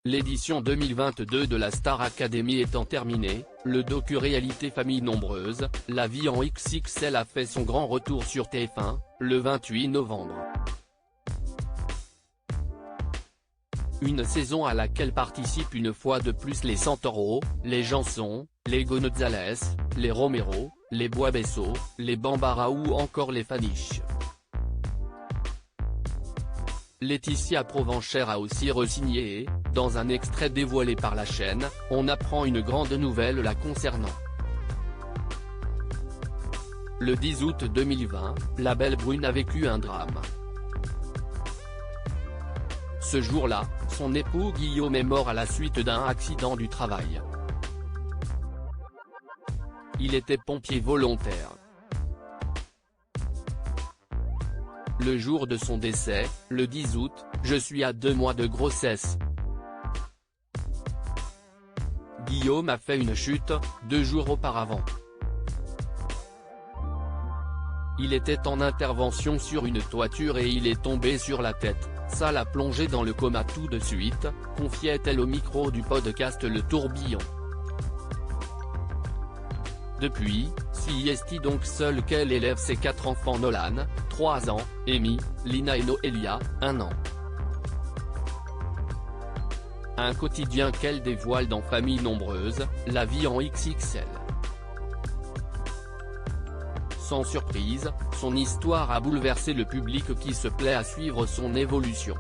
L'édition 2022 de la Star Academy étant terminée, le docu-réalité Famille nombreuse, La vie en XXL a fait son grand retour sur TF1, le 28 novembre. Une saison à laquelle participent une fois de plus les Santoro, les Janson, les Gonzalez, les Romero, les Boabesso, les Bambara ou encore les Faniche. Laetitia Provenchère a aussi re-signé et, dans un extrait dévoilé par la chaîne, on apprend une grande nouvelle la concernant. Le 10 août 2020, la belle brune a vécu un drame. Ce jour-là, son époux Guillaume est mort à la suite d'un accident du travail. Il était pompier volontaire. Le jour de son décès, le 10 août, je suis à 2 mois de grossesse. Guillaume a fait une chute, 2 jours auparavant. Il était en intervention sur une toiture et il est tombé sur la tête, ça l'a plongé dans le coma tout de suite, confiait-elle au micro du podcast Le Tourbillon. Depuis, c'est donc seule qu'elle élève ses 4 enfants Nolan, 3 ans, Amy, Lina et Noélia, 1 an. Un quotidien qu'elle dévoile dans Famille nombreuse, La vie en XXL. Sans surprise, son histoire a bouleversé le public qui se plaît à suivre son évolution.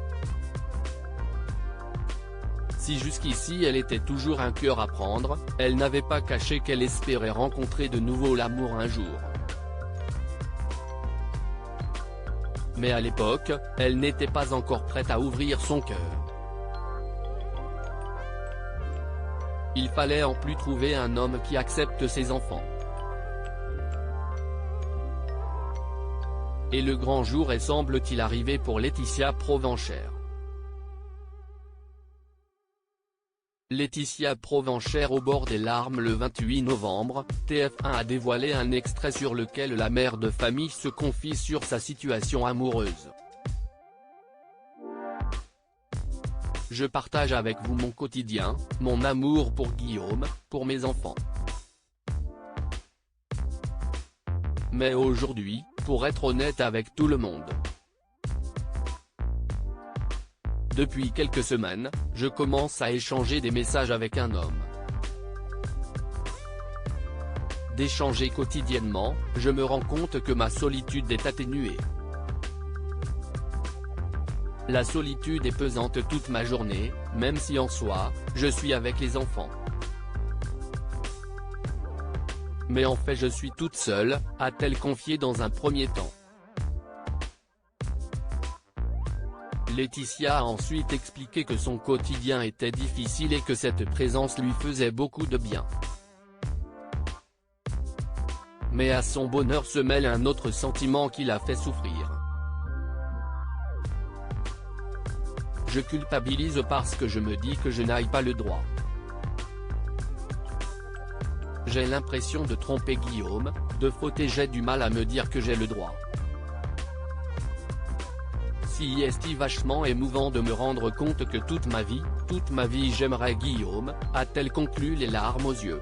Si jusqu'ici elle était toujours un cœur à prendre, elle n'avait pas caché qu'elle espérait rencontrer de nouveau l'amour un jour. Mais à l'époque, elle n'était pas encore prête à ouvrir son cœur. Il fallait en plus trouver un homme qui accepte ses enfants. Et le grand jour est semble-t-il arrivé pour Laetitia Provenchère. Laetitia Provenchère au bord des larmes le 28 novembre, TF1 a dévoilé un extrait sur lequel la mère de famille se confie sur sa situation amoureuse. Je partage avec vous mon quotidien, mon amour pour Guillaume, pour mes enfants. Mais aujourd'hui, pour être honnête avec tout le monde, depuis quelques semaines, je commence à échanger des messages avec un homme. D'échanger quotidiennement, je me rends compte que ma solitude est atténuée. La solitude est pesante toute ma journée, même si en soi, je suis avec les enfants. Mais en fait je suis toute seule, a-t-elle confié dans un premier temps. Laetitia a ensuite expliqué que son quotidien était difficile et que cette présence lui faisait beaucoup de bien. Mais à son bonheur se mêle un autre sentiment qui la fait souffrir. Je culpabilise parce que je me dis que je n'aille pas le droit. J'ai l'impression de tromper Guillaume, de fauter, j'ai du mal à me dire que j'ai le droit. C'est vachement émouvant de me rendre compte que toute ma vie j'aimerais Guillaume, a-t-elle conclu les larmes aux yeux.